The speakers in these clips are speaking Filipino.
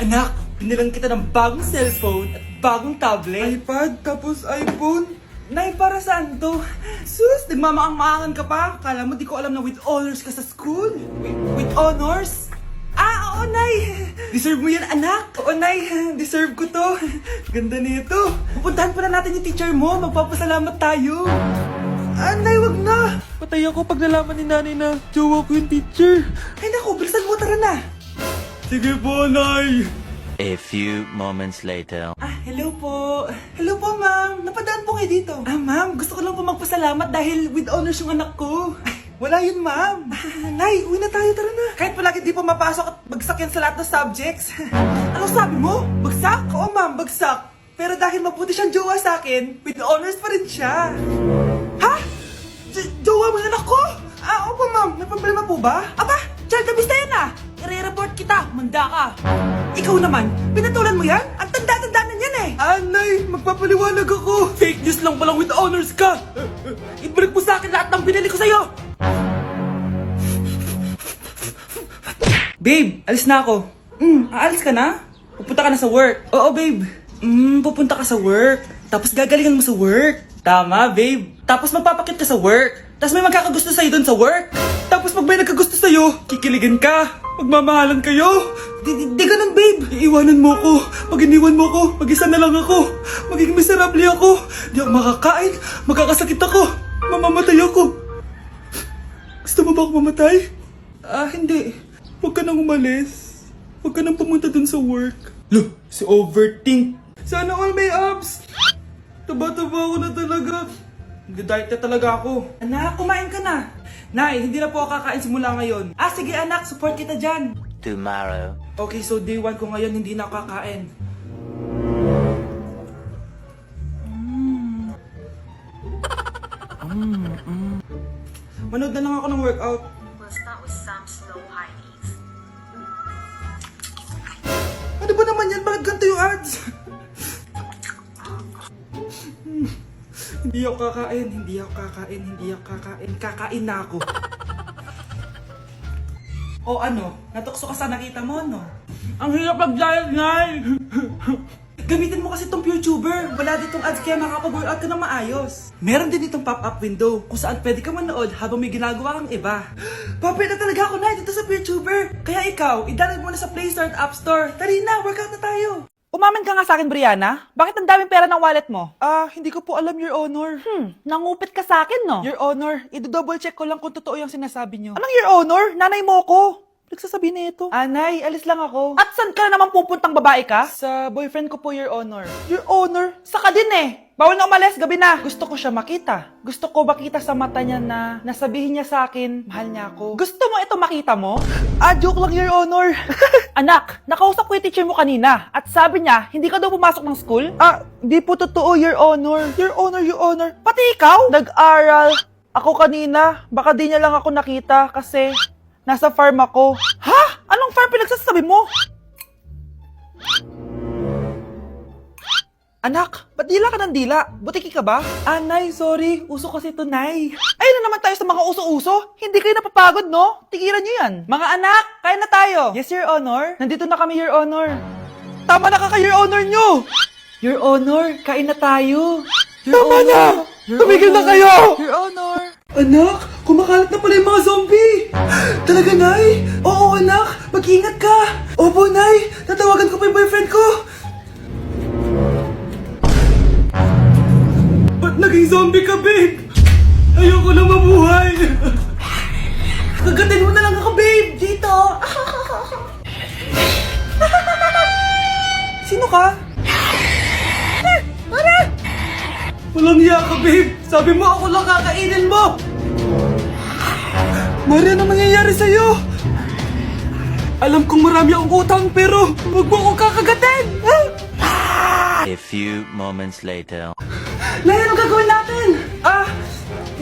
Anak, binilang kita ng bagong cellphone at bagong tablet. iPad, tapos iPhone. Nay, para saan to? Sus, nagmamaang-maangan ka pa? Kala mo di ko alam na with honors ka sa school? With honors? Ah, oo, Nay! Deserve mo yan, anak! Oo, Nay, deserve ko to. Ganda nito. Pupuntahan pa na natin yung teacher mo. Magpapasalamat tayo. Ah, Nay, wag na! Patay ako pag nalaman ni nanay na jowa ko yung teacher. Ay, naku, bilisan mo, tara na! Sige po, Nay. A few moments later. Ah, hello po. Hello po, ma'am. Napadaan po kayo dito. Ah, ma'am, gusto ko lang po magpasalamat dahil with honors yung anak ko. Ay, wala yun, ma'am. Nay, uwi na tayo, tara na. Kahit palagi di po mapasok at bagsak yan sa lahat ng subjects. Ano sabi mo? Bagsak? Oo, ma'am, bagsak. Pero dahil mabuti siyang jowa sa akin, with honors pa rin siya. Ha? Jowa mo yung anak ko? Ah, opo, ma'am. May problema po ba? Aba, child abuse na yan ah. I-report kita, manda ka. Ikaw naman, pinatulan mo yan? Ang tanda-tanda na yan eh. Anay, magpapaliwanag ako. Fake news lang palang with honors ka. Ibalik mo sa akin lahat ng binili ko sa'yo. Babe, alis na ako. Aalis ka na? Pupunta ka na sa work. Oo, babe. Pupunta ka sa work. Tapos gagalingan mo sa work. Tama, babe. Tapos magpapakit ka sa work. Tapos may magkakagusto sa'yo dun sa work. Tapos pag may nagkagusto sa'yo, kikiligan ka. Magmamahalan kayo. Di ganun, babe. Iiwanan mo ako. Pag iniwan mo ako, mag-isa na lang ako. Magiging miserable ako. Di ako makakain. Magkakasakit ako. Mamamatay ako. Gusto mo ba ako mamatay? Ah, hindi. Huwag ka nang umalis. Huwag ka nang pumunta dun sa work. Loh, si overthink. Sana all may abs. Taba-taba ako na talaga. Nag-diet na talaga ako. Anak, kumain ka na. Nay, hindi na po ako kakain simula ngayon. Ah, sige anak, support kita dyan. Tomorrow. Okay, so day 1 ko ngayon, hindi na ako kakain. Manood na lang ako ng workout. We'll start with some slow high knees. Ano ba naman yan? Bakit ganito yung ads? Hindi ako kakain, hindi ako kakain, hindi ako kakain. Kakain na ako. O ano? Natukso ka sa nakita mo, no? Ang hirap mag-diet, Nay! Gamitin mo kasi itong YouTuber. Wala ditong ads kaya makapag-workout ka na maayos. Meron din itong pop-up window kung saan pwede ka manood habang may ginagawa kang iba. Papi na talaga ako, Nay, dito sa YouTuber. Kaya ikaw, i-download mo na sa Play Store at App Store. Tari na, workout na tayo. Umamin ka nga sa akin, Brianna. Bakit ang daming pera ng wallet mo? Ah, hindi ko po alam, Your Honor. Nangupit ka sa akin, no? Your Honor, i-double check ko lang kung totoo yung sinasabi niyo. Anong Your Honor? Nanay mo ko. Nagsasabi na ito? Anay, alis lang ako. At saan ka na naman pupuntang babae ka? Sa boyfriend ko po, Your Honor. Your Honor, saka din eh. Bawal na umalis, gabi na. Gusto ko siya makita. Gusto ko makita sa mata niya na nasabihin niya sa akin, mahal niya ako. Gusto mo ito makita mo? Ah, joke lang, Your Honor. Anak, nakausap ko yung teacher mo kanina at sabi niya, hindi ka daw pumasok ng school? Ah, di po totoo, Your Honor. Your Honor, Your Honor. Pati ikaw? Nag-aral. Ako kanina, baka di niya lang ako nakita kasi nasa farm ako. Ha? Anong farm pinagsasabi mo? Anak, ba't dila ka ng dila? Butiki ka ba? Ah, Nay, sorry. Uso kasi to, Nay. Ayun na naman tayo sa mga uso-uso. Hindi kayo napapagod, no? Tigilan nyo yan. Mga anak, kain na tayo. Yes, Your Honor. Nandito na kami, Your Honor. Tama na Your Honor nyo! Your Honor, kain na tayo. Tama na! Your Tumigil na Honor. kayo! Your Honor. Anak, kumakalat na pala yung mga zombie! Talaga, Nay? Oo, anak! Mag-ingat ka! Opo, Nay! Tatawagan ko pa yung boyfriend ko! Ba't naging zombie ka, babe? Ayoko na mabuhay! Kagatin mo na lang ako, babe! Dito! Sino ka? Walang hiya ka, babe! Sabi mo ako lang kakainin mo! Mari, ano nangyayari sa'yo? Alam kong marami akong utang pero huwag mo akong kakagatin! A few moments later. Nay, ano gagawin natin?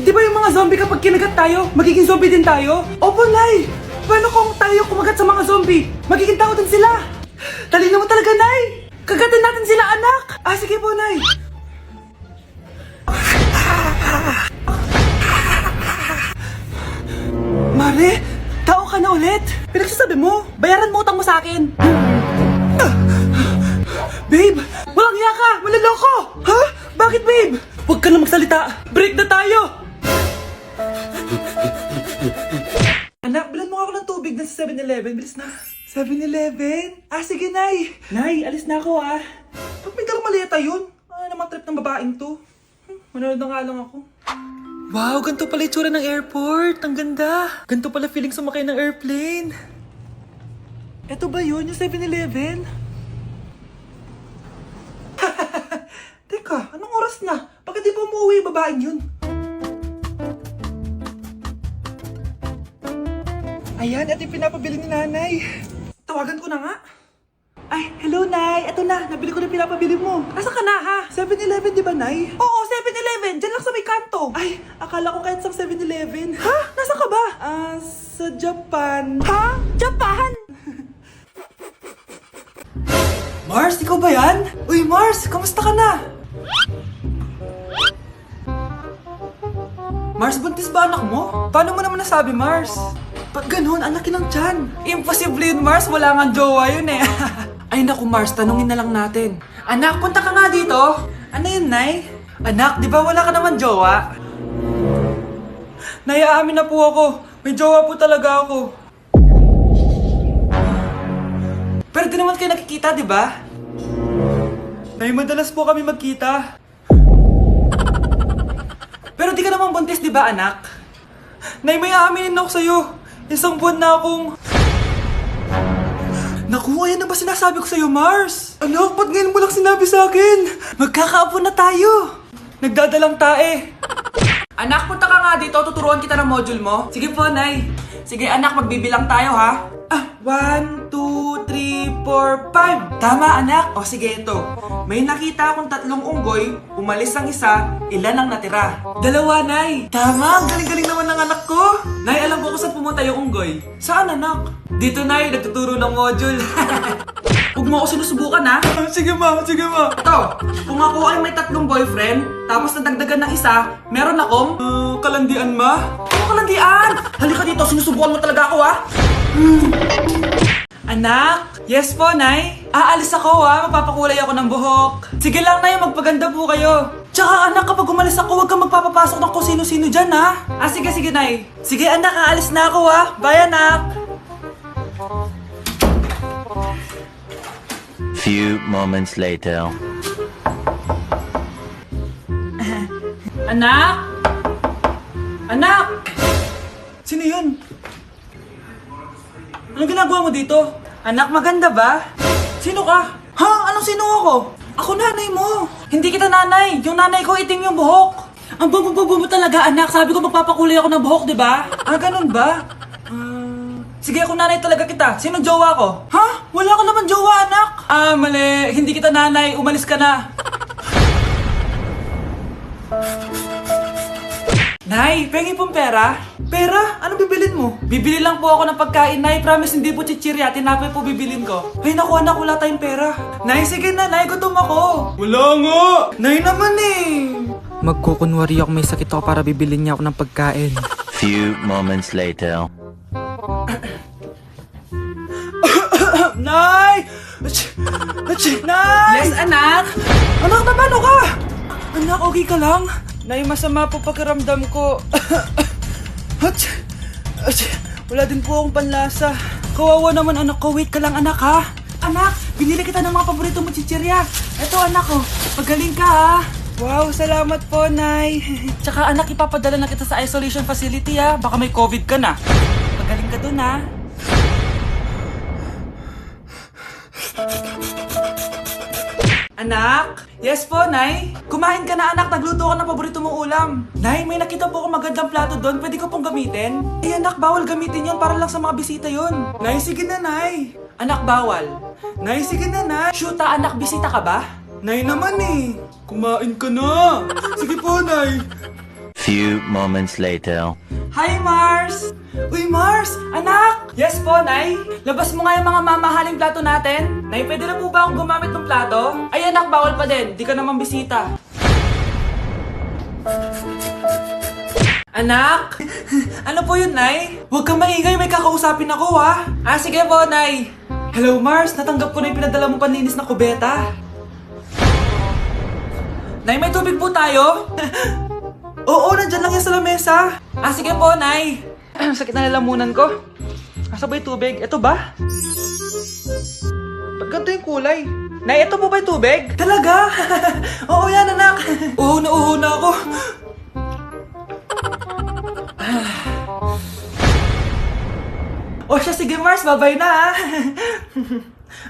Di ba yung mga zombie kapag kinagat tayo, magiging zombie din tayo? Opo, Nay! Paano kung tayo kumagat sa mga zombie? Magiging tao din sila! Talino mo talaga, Nay! Kagatin natin sila, anak! Sige po, Nay! Mare, tao ka na ulit? Pinagsasabi mo, bayaran mo utang mo sa akin. magsalita. Break na tayo! Anak, bilan mo ako ng tubig na sa 7-Eleven. Bilis na. 7-Eleven? Ah, sige, Nay. Nay, alis na ako, ah. Ba't may dalang maleta yun? Ano naman trip ng babaeng to? Manood na nga lang ako. Wow, ganito pala itsura ng airport. Ang ganda. Ganito pala feeling sumakay ng airplane. Eto ba yun, yung 7-Eleven? Teka, anong oras na? Bakit di pa umuwi yung babaeng yun? Ayan, ito yung pinapabili ni Nanay. Tawagan ko na nga. Ay, hello, Nay. Eto na, nabili ko na yung pinapabili mo. Asa ka na, ha? 7-Eleven, di ba, Nay? Oo, 7-Eleven. Diyan lang sa may kanto. Ay, akala ko kahit sa 7-Eleven. Ha? Nasa ka ba? Sa Japan. Ha? Japan? Mars, ikaw ba yan? Uy, Mars, kamusta ka na? Mars, buntis ba anak mo? Paano mo naman nasabi, Mars? Ba't ganun? Ang laki ng tiyan. Imposible yun, Mars. Wala nga jowa yun eh. Ay naku, Mars. Tanungin na lang natin. Anak, punta ka nga dito. Ano yun, Nay? Anak, di ba wala ka naman jowa? Nay, aamin na po ako. May jowa po talaga ako. Pero di naman kayo nakikita, di ba? Nay, madalas po kami magkita. Pero di ka naman buntis, di ba, anak? Nay, may aaminin ako sa'yo. Isang buwan na akong... Naku, ayan na ba sinasabi ko sa'yo, Mars? Anak, ba't ngayon mo lang sinabi sa akin? Magkakaapo na tayo. Nagdadalang tae. Anak, punta ka nga dito. Tuturuan kita ng module mo. Sige po, Nay. Sige, anak, magbibilang tayo, ha? 1, 2, 3, 4, 5. Tama, anak. O, sige, ito. May nakita akong 3 unggoy. Umalis ang isa. Ilan ang natira? 2, Nay. Tama, ang galing-galing naman ng anak ko. Nay, alam ko kung saan pumunta yung unggoy. Saan, anak? Dito, Nay. Nagtuturo ng module. Huwag mo ako sinusubukan, ha? Sige, ma. Sige, ma. Ito, kung ako ay may 3 boyfriend, tapos nadagdagan ng isa, meron akong... kalandian, ma? Ano kalandian? Halika dito, sinusubukan mo talaga ako, ha? Anak? Yes po, Nay? Aalis ako, ha? Magpapakulay ako ng buhok. Sige lang, Nay. Magpaganda po kayo. Tsaka, anak, kapag umalis ako, huwag kang magpapapasok ng kung sino-sino dyan, ha? Sige, sige, Nay. Sige, anak, aalis na ako, ha? Bye, anak. Few moments later. Anak? Anak? Sino yun? Anong ginagawa mo dito? Anak, maganda ba? Sino ka? Ha? Anong sino ako? Ako nanay mo. Hindi kita nanay. Yung nanay ko itim yung buhok. Ang bubo mo talaga, anak. Sabi ko magpapakulay ako ng buhok, di ba? Ganun ba? Sige, ako nanay talaga kita. Sino jowa ko? Ha? Wala ka naman jowa, anak. Mali. Hindi kita nanay. Umalis ka na. Nay, pengi pong pera? Pera? Ano bibilin mo? Bibili lang po ako ng pagkain, Nay. Promise, hindi po chichirya. Tinapay po bibilin ko. Ay, naku, anak, wala tayong pera. Nay, sige na, Nay. Gutom ako. Wala nga. Nay naman eh. Magkukunwari ako may sakit ako para bibilin niya ako ng pagkain. Few moments later. Nay! Nay! Yes, anak? Anak, paano ka? Anak, okay ka lang? Nay, masama po pakiramdam ko. Wala din po akong panlasa. Kawawa naman, anak ko. Wait ka lang, anak, ha? Anak, binili kita ng mga paborito mo chichirya. Eto, anak ko. Pagaling ka, ha? Wow, salamat po, Nay. Tsaka, anak, ipapadala na kita sa isolation facility, ha? Baka may COVID ka na. Pagaling ka dun, ha? Anak? Yes po, Nay? Kumain ka na, anak. Nagluto ka ng paborito mong ulam. Nay, may nakita po akong magandang plato doon. Pwede ko pong gamitin? Eh, anak, bawal gamitin yon para lang sa mga bisita yon. Nay, sige na, Nay. Anak, bawal. Nay, sige na, Nay. Shoota, anak, bisita ka ba? Nay naman eh. Kumain ka na. Sige po, Nay. Few moments later. Hi, Mars! Uy, Mars! Anak! Yes po, Nay? Labas mo nga yung mga mamahaling plato natin. Nay, pwede na po ba akong gumamit ng plato? Ay, anak, bawal pa din. Di ka naman bisita. Anak? Ano po yun, Nay? Huwag kang maingay, may kakausapin ako, ha? Sige po, Nay. Hello, Mars. Natanggap ko na yung pinadala mong panlinis na kubeta. Nay, may tubig po tayo? Oo, nandyan lang yan sa lamesa. Ah, sige po, Nay. Sakit na lalamunan ko. Asa ba yung tubig? Ito ba? Ba't ganito yung kulay? Nay, ito po ba yung tubig? Talaga? Oo yan, anak. Uho na ako. O siya, sige Mars, babay na ha.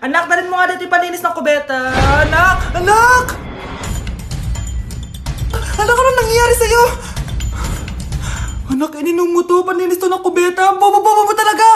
Anak, dalhin mo nga dito yung palinis ng kubeta. Anak! Anak! Anak, ano nangyayari sa'yo? Anak, ininom mo to. Paninis to ng kubeta. Ang bobo-bobo mo talaga!